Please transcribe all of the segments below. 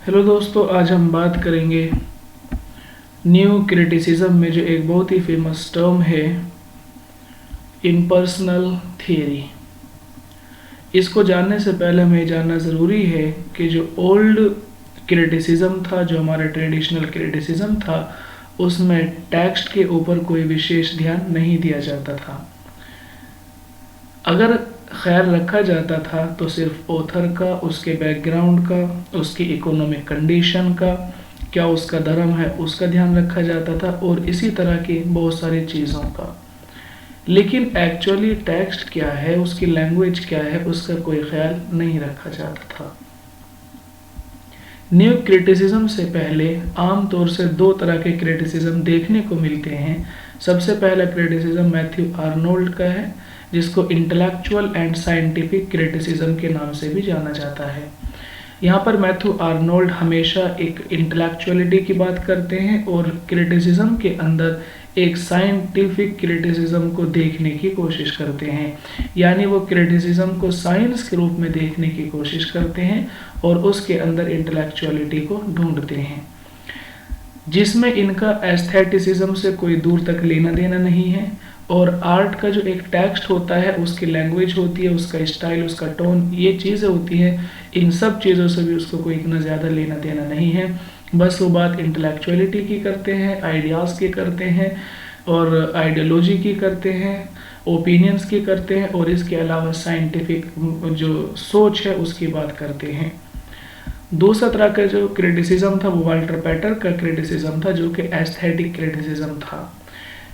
Hello दोस्तों, आज हम बात करेंगे न्यू क्रिटिसिज्म में जो एक बहुत ही फेमस टर्म है इम्पर्सनल थियरी। इसको जानने से पहले हमें जानना ज़रूरी है कि जो ओल्ड क्रिटिसिज्म था, जो हमारा ट्रेडिशनल क्रिटिसिज्म था, उसमें टेक्स्ट के ऊपर कोई विशेष ध्यान नहीं दिया जाता था। अगर ख्याल रखा जाता था तो सिर्फ ऑथर का, उसके बैकग्राउंड का, उसकी इकोनॉमिक कंडीशन का, क्या उसका धर्म है उसका ध्यान रखा जाता था और इसी तरह की बहुत सारी चीज़ों का। लेकिन एक्चुअली टेक्स्ट क्या है, उसकी लैंग्वेज क्या है, उसका कोई ख्याल नहीं रखा जाता था। न्यू क्रिटिसिज्म से पहले आम तौर से दो तरह के क्रिटिसिज्म देखने को मिलते हैं। सबसे पहला क्रिटिसिज्म मैथ्यू आर्नोल्ड का है, जिसको इंटेलेक्चुअल एंड साइंटिफिक क्रिटिसिज्म के नाम से भी जाना जाता है। यहाँ पर मैथ्यू आर्नोल्ड हमेशा एक इंटेलेक्चुअलिटी की बात करते हैं और क्रिटिसिज्म के अंदर एक साइंटिफिक क्रिटिसिज्म को देखने की कोशिश करते हैं, यानी वो क्रिटिसिज्म को साइंस के रूप में देखने की कोशिश करते हैं और उसके अंदर इंटेलेक्चुअलिटी को ढूंढते हैं, जिसमें इनका एस्थेटिसिज्म से कोई दूर तक लेना देना नहीं है। और आर्ट का जो एक टेक्स्ट होता है, उसकी लैंग्वेज होती है, उसका स्टाइल, उसका टोन, ये चीज़ें होती हैं, इन सब चीज़ों से भी उसको कोई इतना ज़्यादा लेना देना नहीं है। बस वो बात इंटेलेक्चुअलिटी की करते हैं, आइडियाज़ की करते हैं और आइडियोलॉजी की करते हैं, ओपिनियंस की करते हैं और इसके अलावा साइंटिफिक जो सोच है उसकी बात करते हैं। दूसरा तरह का जो क्रिटिसिज्म था वो वाल्टर पैटर का क्रिटिसिज्म था, जो कि एस्थेटिक क्रिटिसिज्म था।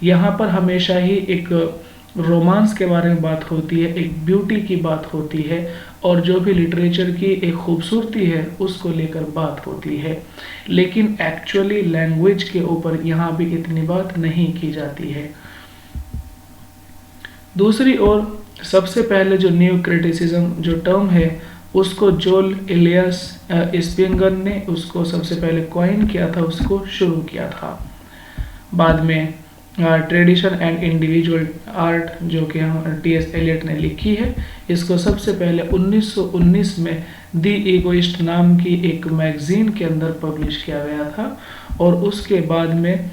यहाँ पर हमेशा ही एक रोमांस के बारे में बात होती है, एक ब्यूटी की बात होती है और जो भी लिटरेचर की एक खूबसूरती है उसको लेकर बात होती है। लेकिन एक्चुअली लैंग्वेज के ऊपर यहाँ भी इतनी बात नहीं की जाती है। दूसरी ओर सबसे पहले जो न्यू क्रिटिसिज्म जो टर्म है उसको जोल इलियस स्पिंगर ने उसको सबसे पहले कॉइन किया था, उसको शुरू किया था। बाद में ट्रेडिशन एंड इंडिविजुअल आर्ट जो कि हम टी.एस. एलियट ने लिखी है, इसको सबसे पहले 1919 में दी इगोइस्ट नाम की एक मैगजीन के अंदर पब्लिश किया गया था और उसके बाद में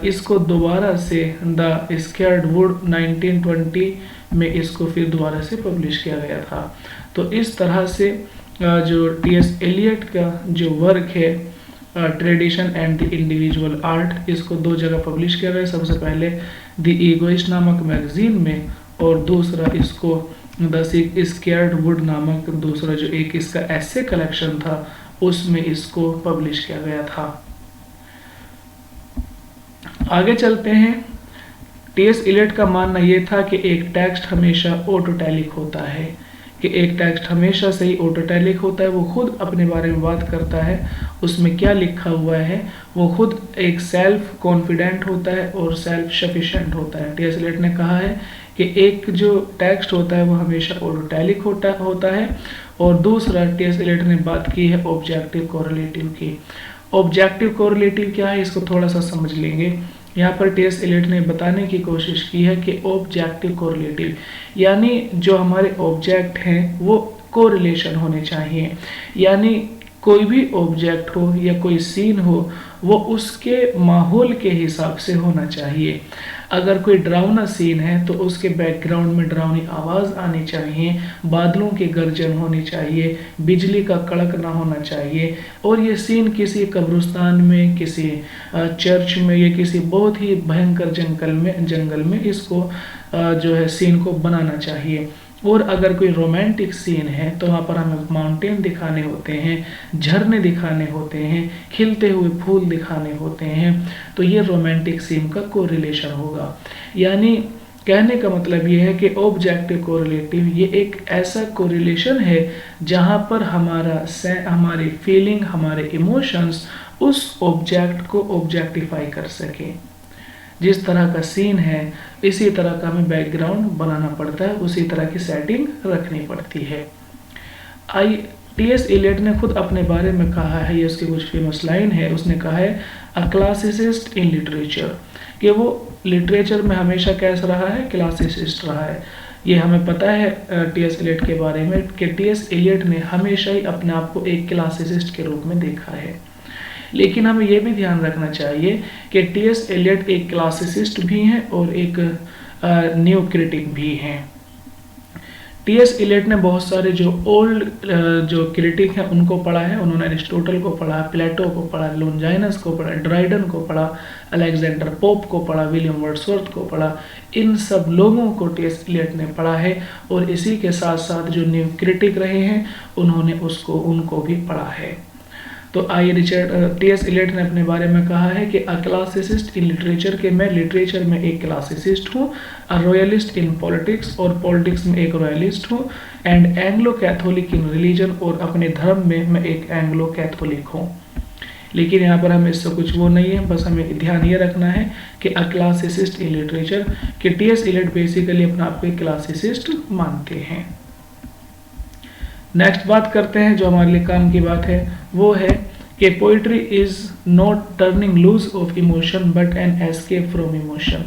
इसको दोबारा से द स्केर्ड वुड 1920 में इसको फिर दोबारा से पब्लिश किया गया था। तो इस तरह से जो टी.एस. एलियट का जो वर्क है tradition and the individual art, इसको दो जगह पब्लिश किया गया। सबसे पहले द ईगोइस्ट नामक मैगजीन में और दूसरा इसको द स्केर्ड वुड नामक दूसरा जो एक इसका ऐसे कलेक्शन था उसमें इसको पब्लिश किया गया था। आगे चलते हैं। टी.एस. एलियट का मानना यह था कि एक टेक्स्ट हमेशा ऑटोटैलिक होता है, कि एक टेक्स्ट हमेशा से ही ऑटोटैलिक होता है, वो खुद अपने बारे में बात करता है, उसमें क्या लिखा हुआ है वो खुद एक सेल्फ कॉन्फिडेंट होता है और सेल्फ सफिशिएंट होता है। टी.एस. एलियट ने कहा है कि एक जो टेक्स्ट होता है वो हमेशा ऑटोटैलिक होता है। और दूसरा टी.एस. एलियट ने बात की है ऑब्जेक्टिव कोरिलेटिव की। ऑब्जेक्टिव कोरिलेटिव क्या है, इसको थोड़ा सा समझ लेंगे। यहाँ पर टी.एस. एलियट ने बताने की कोशिश की है कि ऑब्जेक्टिव कोरिलेटिव यानी जो हमारे ऑब्जेक्ट हैं वो कोरिलेशन होने चाहिए, यानी कोई भी ऑब्जेक्ट हो या कोई सीन हो वो उसके माहौल के हिसाब से होना चाहिए। अगर कोई डरावना सीन है तो उसके बैकग्राउंड में डरावनी आवाज़ आनी चाहिए, बादलों की गर्जन होनी चाहिए, बिजली का कड़कना होना चाहिए। और ये सीन किसी कब्रिस्तान में, किसी चर्च में या किसी बहुत ही भयंकर जंगल में इसको जो है सीन को बनाना चाहिए। और अगर कोई रोमांटिक सीन है तो वहाँ पर हमें माउंटेन दिखाने होते हैं, झरने दिखाने होते हैं, खिलते हुए फूल दिखाने होते हैं, तो ये रोमांटिक सीन का कोरिलेशन होगा। यानी कहने का मतलब ये है कि ऑब्जेक्टिव कोरिलेटिव ये एक ऐसा कोरिलेशन है जहाँ पर हमारी फीलिंग, हमारे इमोशंस उस ऑब्जेक्ट को ऑब्जेक्टिफाई कर सके। जिस तरह का सीन है इसी तरह का हमें बैकग्राउंड बनाना पड़ता है, उसी तरह की सेटिंग रखनी पड़ती है। टी.एस. एलियट ने खुद अपने बारे में कहा है, ये उसकी कुछ फेमस लाइन है, उसने कहा है अ क्लासिसिस्ट इन लिटरेचर, कि वो लिटरेचर में हमेशा कैसा रहा है, क्लासिसिस्ट रहा है। ये हमें पता है टी.एस. एलियट के बारे में कि टी.एस. एलियट ने हमेशा ही अपने आप को एक क्लासिसिस्ट के रूप में देखा है। लेकिन हमें यह भी ध्यान रखना चाहिए कि टी.एस. एलियट एक क्लासिसिस्ट भी हैं और एक न्यू क्रिटिक भी हैं। टी.एस. एलियट ने बहुत सारे जो ओल्ड जो क्रिटिक हैं उनको पढ़ा है। उन्होंने एरिस्टोटल को पढ़ा, प्लेटो को पढ़ा, लोनजाइनस को पढ़ा, ड्राइडन को पढ़ा, अलेक्जेंडर पोप को पढ़ा, विलियम वर्ड्सवर्थ को पढ़ा। इन सब लोगों को टी.एस. एलियट ने पढ़ा है और इसी के साथ साथ जो न्यू क्रिटिक रहे हैं उन्होंने उनको भी पढ़ा है। तो आइए टी.एस. एलियट ने अपने बारे में कहा है कि अ क्लासिसिस्ट इन लिटरेचर, के मैं लिटरेचर में एक क्लासिसिस्ट हूँ, अ रॉयलिस्ट इन पॉलिटिक्स और पॉलिटिक्स में एक रॉयलिस्ट हूँ, and Anglo Catholic in religion और अपने धर्म में मैं एक एंग्लो कैथोलिक हूँ। लेकिन यहाँ पर हमें इससे कुछ वो नहीं है, बस हमें ध्यान ये रखना है कि अ क्लासिसिस्ट इन लिटरेचर कि टी.एस. एलियट बेसिकली अपने आप को एक क्लासिसिस्ट मानते हैं। नेक्स्ट बात करते हैं जो हमारे लिए काम की बात है, वो है कि poetry is not turning loose of emotion but an escape from emotion,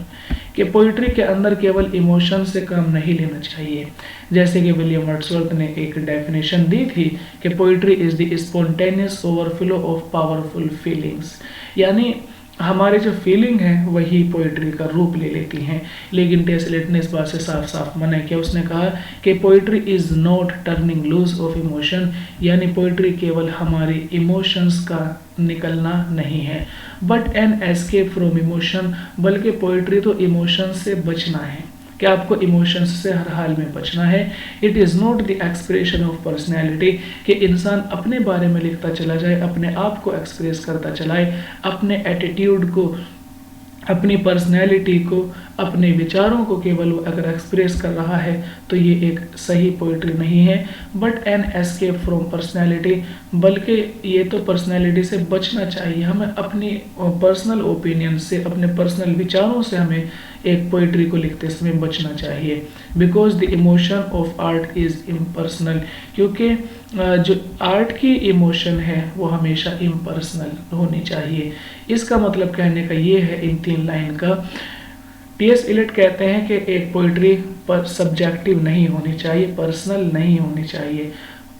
कि पोइट्री के अंदर केवल इमोशन से काम नहीं लेना चाहिए। जैसे कि विलियम वर्ड्सवर्थ ने एक डेफिनेशन दी थी कि poetry is the spontaneous overflow of powerful feelings, यानी हमारी जो फीलिंग है वही पोइट्री का रूप ले लेती हैं। लेकिन टी.एस. एलियट ने इस बात से साफ साफ मना किया। उसने कहा कि poetry is not turning loose of emotion, यानी पोइट्री केवल हमारी इमोशंस का निकलना नहीं है, but an escape from emotion, बल्कि पोइट्री तो इमोशन से बचना है कि आपको इमोशंस से हर हाल में बचना है। It is not the expression of personality, कि इंसान अपने बारे में लिखता चला जाए, अपने आप को एक्सप्रेस करता चलाए, अपने एटीट्यूड को, अपनी पर्सनैलिटी को, अपने विचारों को केवल वो अगर एक्सप्रेस कर रहा है तो ये एक सही पोइट्री नहीं है। But an escape from personality, बल्कि ये तो पर्सनैलिटी से बचना चाहिए। हमें अपनी पर्सनल ओपिनियन से, अपने पर्सनल विचारों से हमें एक पोइट्री को लिखते समय बचना चाहिए। Because the emotion of art is impersonal, क्योंकि जो आर्ट की इमोशन है वो हमेशा इम्पर्सनल होनी चाहिए। इसका मतलब कहने का ये है इन 3 लाइन का, टी.एस. एलियट कहते हैं कि एक पोइट्री पर सब्जेक्टिव नहीं होनी चाहिए, पर्सनल नहीं होनी चाहिए,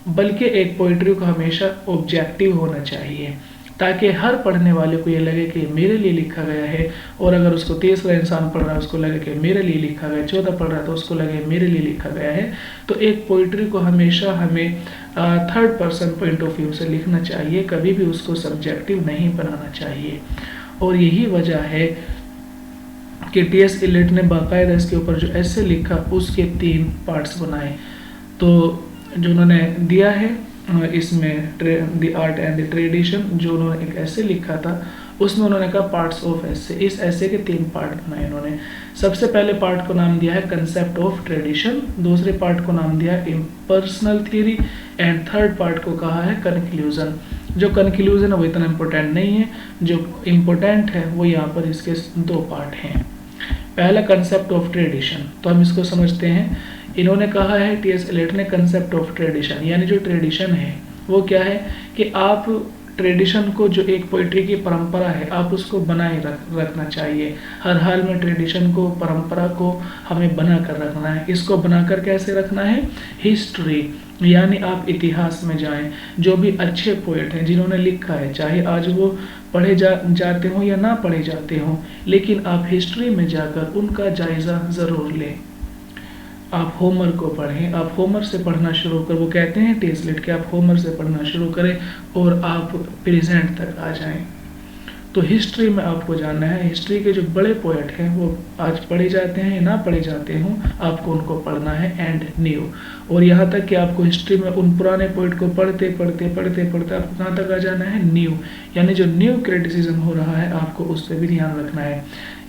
बल्कि एक पोइट्री को हमेशा ऑब्जेक्टिव होना चाहिए, ताकि हर पढ़ने वाले को ये लगे कि मेरे लिए लिखा गया है। और अगर उसको 3रा इंसान पढ़ रहा है उसको लगे कि मेरे लिए लिखा गया, 14 पढ़ रहा है तो उसको लगे मेरे लिए लिखा गया है। तो एक पोइट्री को हमेशा हमें 3rd person point of view से लिखना चाहिए, कभी भी उसको सब्जेक्टिव नहीं बनाना चाहिए। और यही वजह है कि टी.एस. एलियट ने बाकायदा इसके ऊपर जो ऐसे लिखा उसके 3 पार्ट्स बनाए। तो जो उन्होंने दिया है इसमें the art and the tradition, जो उन्होंने एक ऐसे लिखा था उसमें उन्होंने कहा पार्ट्स ऑफ ऐसे, इस ऐसे के 3 पार्ट बनाए उन्होंने। सबसे पहले पार्ट को नाम दिया है कंसेप्ट ऑफ ट्रेडिशन, दूसरे पार्ट को नाम दिया है impersonal theory, and 3rd part को कहा है कंक्लूजन। जो कंक्लूजन है वो इतना इम्पोर्टेंट नहीं है, जो इम्पोर्टेंट है वो यहाँ पर इसके 2 पार्ट हैं। पहला कंसेप्ट ऑफ ट्रेडिशन, तो हम इसको समझते हैं। इन्होंने कहा है टी.एस. एलियट ने कंसेप्ट ऑफ ट्रेडिशन, यानी जो ट्रेडिशन है वो क्या है कि आप ट्रेडिशन को, जो एक पोइट्री की परंपरा है, आप उसको बनाए रखना चाहिए। हर हाल में ट्रेडिशन को, परंपरा को हमें बना कर रखना है। इसको बनाकर कैसे रखना है? हिस्ट्री, यानी आप इतिहास में जाएं, जो भी अच्छे पोएट हैं जिन्होंने लिखा है, चाहे आज वो पढ़े जाते हों या ना पढ़े जाते हों, लेकिन आप हिस्ट्री में जाकर उनका जायज़ा ज़रूर लें। आप होमर को पढ़ें, आप होमर से पढ़ना शुरू करें। वो कहते हैं टी.एस. एलियट कि आप होमर से पढ़ना शुरू करें और आप प्रेजेंट तक आ जाएं। तो हिस्ट्री में आपको जानना है, हिस्ट्री के जो बड़े पोएट हैं वो आज पढ़े जाते हैं या ना पढ़े जाते हों, आपको उनको पढ़ना है, एंड न्यू। और यहाँ तक कि आपको हिस्ट्री में उन पुराने पोएट को पढ़ते पढ़ते पढ़ते पढ़ते आपको कहाँ तक आ जाना है? न्यू, यानी जो न्यू क्रिटिसिज्म हो रहा है आपको उस पर भी ध्यान रखना है।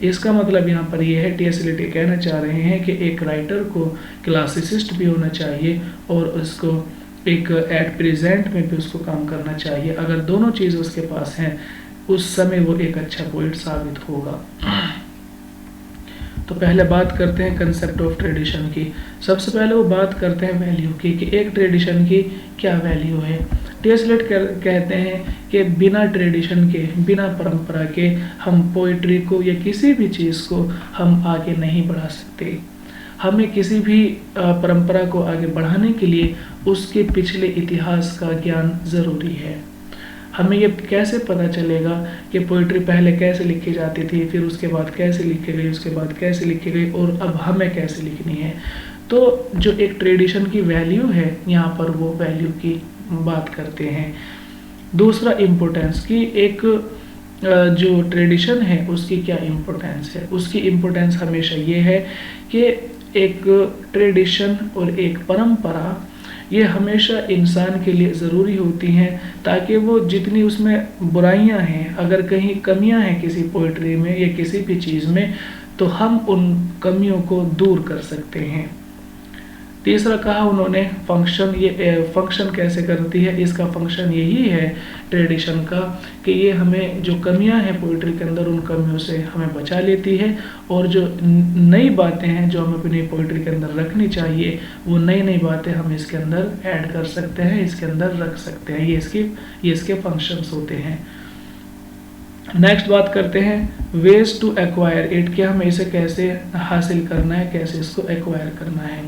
इसका मतलब यहाँ पर यह है, टी.एस. एलियट कहना चाह रहे हैं कि एक राइटर को क्लासिसिस्ट भी होना चाहिए और उसको एक एट प्रेजेंट में भी उसको काम करना चाहिए। अगर दोनों चीज़ उसके पास हैं उस समय वो एक अच्छा पोइट साबित होगा। तो पहले बात करते हैं कंसेप्ट ऑफ ट्रेडिशन की। सबसे पहले वो बात करते हैं वैल्यू की, कि एक ट्रेडिशन की क्या वैल्यू है। टी.एस. एलियट कहते हैं कि बिना ट्रेडिशन के, बिना परंपरा के हम पोइट्री को या किसी भी चीज़ को हम आगे नहीं बढ़ा सकते। हमें किसी भी परंपरा को आगे बढ़ाने के लिए उसके पिछले इतिहास का ज्ञान ज़रूरी है। हमें ये कैसे पता चलेगा कि पोइट्री पहले कैसे लिखी जाती थी, फिर उसके बाद कैसे लिखी गई, उसके बाद कैसे लिखी गई और अब हमें कैसे लिखनी है। तो जो एक ट्रेडिशन की वैल्यू है, यहाँ पर वो वैल्यू की बात करते हैं। दूसरा इम्पोर्टेंस की एक जो ट्रेडिशन है उसकी क्या इम्पोर्टेंस है। उसकी इम्पोर्टेंस हमेशा ये है कि एक ट्रेडिशन और एक परंपरा ये हमेशा इंसान के लिए ज़रूरी होती हैं, ताकि वो जितनी उसमें बुराइयां हैं, अगर कहीं कमियां हैं किसी पोइट्री में या किसी भी चीज़ में, तो हम उन कमियों को दूर कर सकते हैं। तीसरा कहा उन्होंने फंक्शन, ये फंक्शन कैसे करती है, इसका फंक्शन यही है ट्रेडिशन का कि ये हमें जो कमियां हैं पोइट्री के अंदर, उन कमियों से हमें बचा लेती है, और जो नई बातें हैं जो हमें अपनी पोइट्री के अंदर रखनी चाहिए, वो नई नई बातें हम इसके अंदर ऐड कर सकते हैं, इसके अंदर रख सकते हैं। ये इसके फंक्शंस होते हैं। नेक्स्ट बात करते हैं वेज टू एक्वायर इट, कि हमें इसे कैसे हासिल करना है, कैसे इसको एक्वायर करना है।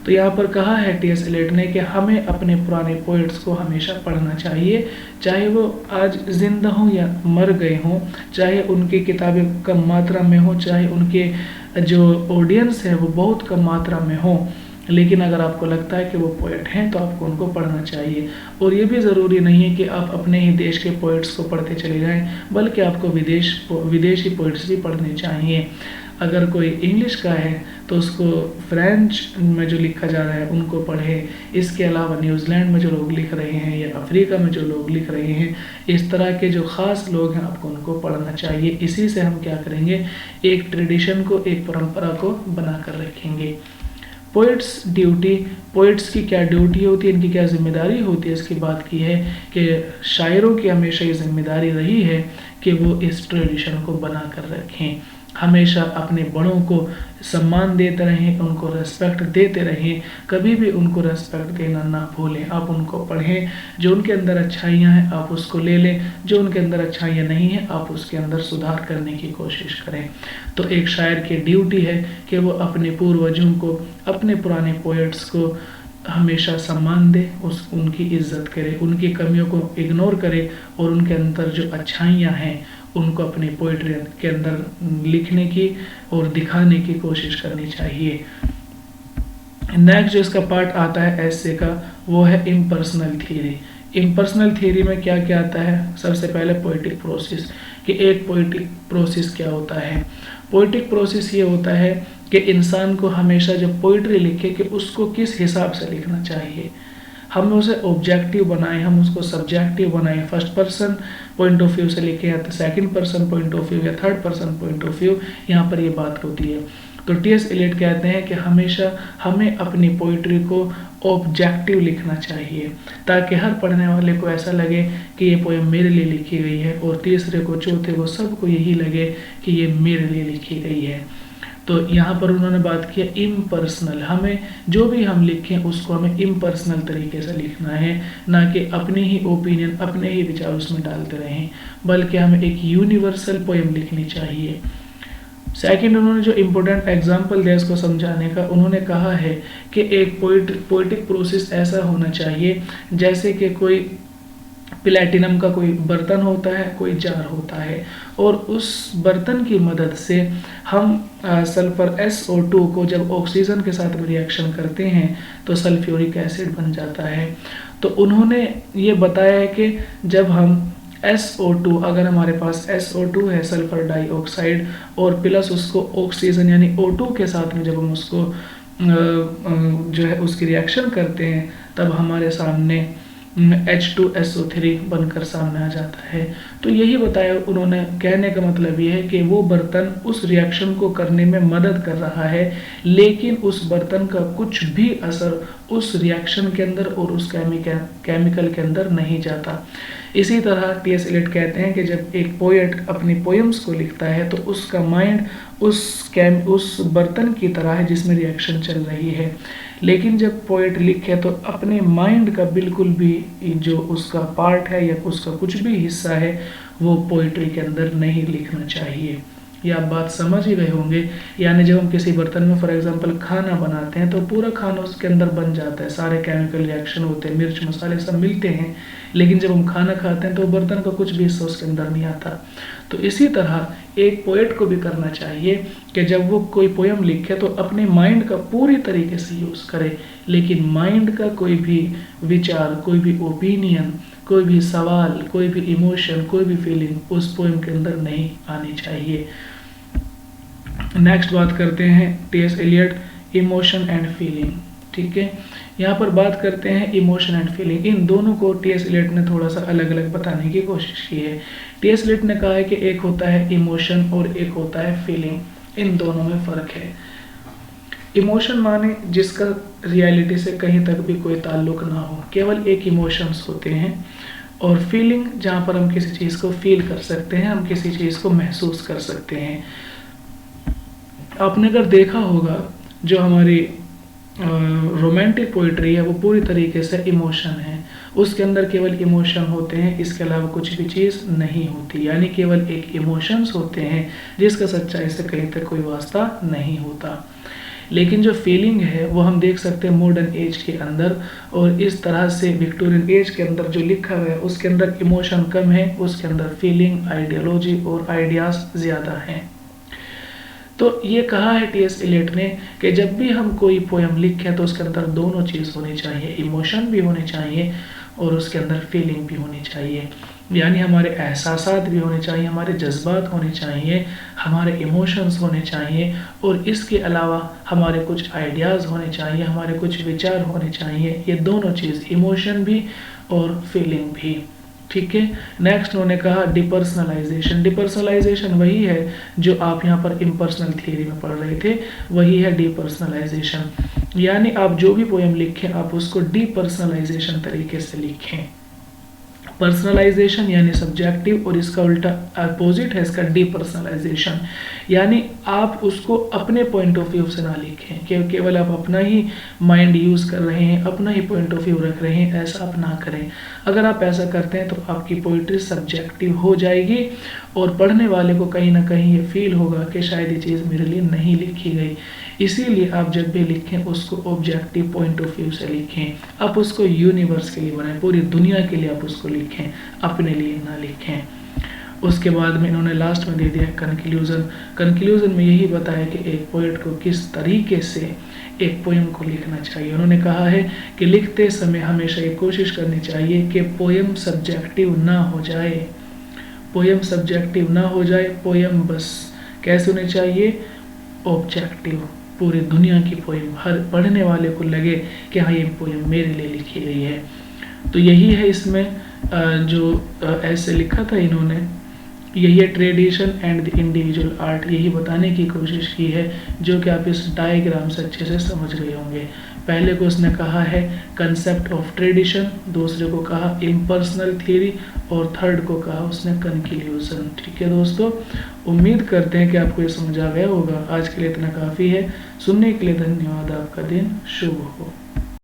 तो यहाँ पर कहा है टी.एस. एलियट ने कि हमें अपने पुराने पोइट्स को हमेशा पढ़ना चाहिए, चाहे वो आज जिंदा हों या मर गए हों, चाहे उनकी किताबें कम मात्रा में हो, चाहे उनके जो ऑडियंस है वो बहुत कम मात्रा में हो, लेकिन अगर आपको लगता है कि वो पोइट हैं तो आपको उनको पढ़ना चाहिए। और ये भी ज़रूरी नहीं है कि आप अपने ही देश के पोइट्स को पढ़ते चले जाएं, बल्कि आपको विदेशी पोइट्स भी पढ़ने चाहिए। अगर कोई इंग्लिश का है तो उसको फ्रेंच में जो लिखा जा रहा है उनको पढ़े। इसके अलावा न्यूजीलैंड में जो लोग लिख रहे हैं या अफ्रीका में जो लोग लिख रहे हैं, इस तरह के जो ख़ास लोग हैं आपको उनको पढ़ना चाहिए। इसी से हम क्या करेंगे, एक ट्रेडिशन को, एक परंपरा को बना कर रखेंगे। पोइट्स ड्यूटी, पोइट्स की क्या ड्यूटी होती है, इनकी क्या जिम्मेदारी होती है, इसकी बात की है कि शायरों की हमेशा ये जिम्मेदारी रही है कि वो इस ट्रेडिशन को बना कर रखें, हमेशा अपने बड़ों को सम्मान देते रहें, उनको रेस्पेक्ट देते रहें, कभी भी उनको रेस्पेक्ट देना ना भूलें। आप उनको पढ़ें, जो उनके अंदर अच्छाइयाँ हैं आप उसको ले लें, जो उनके अंदर अच्छाइयाँ नहीं हैं आप उसके अंदर सुधार करने की कोशिश करें। तो एक शायर की ड्यूटी है कि वो अपने पूर्वजों को, अपने पुराने पोएट्स को हमेशा सम्मान दे, उनकी इज्जत करे, उनकी कमियों को इग्नोर करे, और उनके अंदर जो अच्छाइयाँ हैं उनको अपनी पोइट्री के अंदर लिखने की और दिखाने की कोशिश करनी चाहिए। नेक्स्ट जो इसका पार्ट आता है एसे का, वो है इम्पर्सनल थ्योरी। इम्पर्सनल थ्योरी में क्या क्या आता है, सबसे पहले पोइटिक प्रोसेस, कि एक पोइटिक प्रोसेस क्या होता है। पोइटिक प्रोसेस ये होता है कि इंसान को हमेशा जब पोइट्री लिखे कि उसको किस हिसाब से लिखना चाहिए। हम उसे ऑब्जेक्टिव बनाएं, हम उसको सब्जेक्टिव बनाएं, first person point of view से लिखें या तो second person point of view या third person point of view, यहाँ पर ये बात होती है। तो टी.एस. एलियट कहते हैं कि हमेशा हमें अपनी पोइट्री को ऑब्जेक्टिव लिखना चाहिए, ताकि हर पढ़ने वाले को ऐसा लगे कि ये पोएम मेरे लिए लिखी गई है, और तीसरे को, चौथे को, सबको यही लगे कि ये मेरे लिए लिखी गई है। तो यहाँ पर उन्होंने बात की इम्पर्सनल, हमें जो भी हम लिखें उसको हमें इम्पर्सनल तरीके से लिखना है, ना कि अपने ही ओपिनियन, अपने ही विचार उसमें डालते रहें, बल्कि हमें एक यूनिवर्सल पोएम लिखनी चाहिए। सेकंड, उन्होंने जो इम्पोर्टेंट एग्जाम्पल दिया इसको समझाने का, उन्होंने कहा है कि एक पोइटिक प्रोसेस ऐसा होना चाहिए जैसे कि कोई प्लेटिनम का कोई बर्तन होता है, कोई जार होता है, और उस बर्तन की मदद से हम सल्फर SO2 को जब ऑक्सीजन के साथ रिएक्शन करते हैं तो सल्फ्यूरिक एसिड बन जाता है। तो उन्होंने ये बताया है कि जब हम SO2, अगर हमारे पास SO2 है, सल्फर डाइऑक्साइड, और प्लस उसको ऑक्सीजन यानी O2 के साथ में जब हम उसको जो है उसकी रिएक्शन करते हैं, तब हमारे सामने H2SO3 बनकर सामने आ जाता है। तो यही बताया उन्होंने, कहने का मतलब ये है कि वो बर्तन उस रिएक्शन को करने में मदद कर रहा है, लेकिन उस बर्तन का कुछ भी असर उस रिएक्शन के अंदर और उस केमिकल के अंदर नहीं जाता। इसी तरह टी.एस. एलियट कहते हैं कि जब एक पोएट अपनी पोएम्स को लिखता है तो उसका माइंड उस बर्तन की तरह है जिसमें रिएक्शन चल रही है, लेकिन जब पोएट लिखे तो अपने माइंड का बिल्कुल भी जो उसका पार्ट है या उसका कुछ भी हिस्सा है वो पोइट्री के अंदर नहीं लिखना चाहिए। ये आप बात समझ ही गए होंगे। यानी जब हम किसी बर्तन में फॉर एग्जांपल खाना बनाते हैं तो पूरा खाना उसके अंदर बन जाता है, सारे केमिकल रिएक्शन होते हैं, मिर्च मसाले सब मिलते हैं, लेकिन जब हम खाना खाते हैं तो बर्तन का कुछ भी हिस्सा उसके अंदर नहीं आता। तो इसी तरह एक पोएट को भी करना चाहिए कि जब वो कोई पोयम लिखे तो अपने माइंड का पूरी तरीके से यूज़ करे, लेकिन माइंड का कोई भी विचार, कोई भी ओपिनियन, कोई भी सवाल, कोई भी इमोशन, कोई भी फीलिंग उस पोएम के अंदर नहीं आनी चाहिए। नेक्स्ट बात करते हैं T S. Eliot, emotion and feeling. ठीक है, यहाँ पर बात करते हैं इमोशन एंड फीलिंग। इन दोनों को टी.एस. एलियट ने थोड़ा सा अलग अलग बताने की कोशिश की है। टी.एस. एलियट ने कहा है कि एक होता है इमोशन और एक होता है फीलिंग, इन दोनों में फ़र्क है। इमोशन माने जिसका रियलिटी से कहीं तक भी कोई ताल्लुक ना हो, केवल एक इमोशंस होते हैं। और फीलिंग जहाँ पर हम किसी चीज़ को फील कर सकते हैं, हम किसी चीज़ को महसूस कर सकते हैं। आपने अगर देखा होगा जो हमारी रोमांटिक पोइट्री है वो पूरी तरीके से इमोशन है, उसके अंदर केवल इमोशन होते हैं, इसके अलावा कुछ भी चीज़ नहीं होती। यानी केवल एक इमोशंस होते हैं जिसका सच्चाई से कहीं तक कोई वास्ता नहीं होता। लेकिन जो फीलिंग है वो हम देख सकते हैं मॉडर्न एज के अंदर, और इस तरह से विक्टोरियन एज के अंदर जो लिखा हुआ है उसके अंदर इमोशन कम है, उसके अंदर फीलिंग, आइडियोलॉजी और आइडियाज़ ज़्यादा हैं। तो ये कहा है टी.एस. एलियट ने कि जब भी हम कोई पोएम लिखें तो उसके अंदर दोनों चीज़ होनी चाहिए, इमोशन भी होने चाहिए और उसके अंदर फीलिंग भी होनी चाहिए। यानी हमारे एहसासात भी होने चाहिए, हमारे जज्बात होने चाहिए, हमारे इमोशंस होने चाहिए, और इसके अलावा हमारे कुछ आइडियाज़ होने चाहिए, हमारे कुछ विचार होने चाहिए। ये दोनों चीज़, इमोशन भी और फीलिंग भी। ठीक है, नेक्स्ट उन्होंने कहा डिपर्सनलाइजेशन। डिपर्सनलाइजेशन वही है जो आप यहाँ पर इम्पर्सनल थियरी में पढ़ रहे थे, वही है डिपर्सनलाइजेशन। यानी आप जो भी पोएम लिखें आप उसको डिपर्सनलाइजेशन तरीके से लिखें। पर्सनलाइजेशन यानी सब्जेक्टिव, और इसका उल्टा अपोजिट है इसका डिपर्सनलाइजेशन। यानी आप उसको अपने पॉइंट ऑफ व्यू से ना लिखें कि केवल आप अपना ही माइंड यूज़ कर रहे हैं, अपना ही पॉइंट ऑफ व्यू रख रहे हैं, ऐसा आप ना करें। अगर आप ऐसा करते हैं तो आपकी पोइट्री सब्जेक्टिव हो जाएगी और पढ़ने वाले को कहीं ना कहीं ये फील होगा कि शायद ये चीज़ मेरे लिए नहीं लिखी गई। इसीलिए आप जब भी लिखें उसको ऑब्जेक्टिव पॉइंट ऑफ व्यू से लिखें, आप उसको यूनिवर्स के लिए बनाएं, पूरी दुनिया के लिए आप उसको लिखें, अपने लिए ना लिखें। उसके बाद में इन्होंने लास्ट में दे दिया कंक्लूजन। कंक्लूजन में यही बताया कि एक पोएट को किस तरीके से एक पोएम को लिखना चाहिए। उन्होंने कहा है कि लिखते समय हमेशा ये कोशिश करनी चाहिए कि पोएम सब्जेक्टिव ना हो जाए, पोएम सब्जेक्टिव ना हो जाए। पोएम बस कैसे होनी चाहिए, ऑब्जेक्टिव, पूरी दुनिया की पोएम, हर पढ़ने वाले को लगे कि हाँ ये पोएम मेरे लिए लिखी गई है। तो यही है इसमें जो ऐसे लिखा था इन्होंने, यही है tradition and the individual art, यही बताने की कोशिश की है, जो कि आप इस डायग्राम से अच्छे से समझ रहे होंगे। पहले को उसने कहा है कंसेप्ट ऑफ ट्रेडिशन, दूसरे को कहा इम्पर्सनल थियरी, और थर्ड को कहा उसने कंक्लूजन। ठीक है दोस्तों, उम्मीद करते हैं कि आपको ये समझ आ गया होगा। आज के लिए इतना काफ़ी है। सुनने के लिए धन्यवाद। आपका दिन शुभ हो।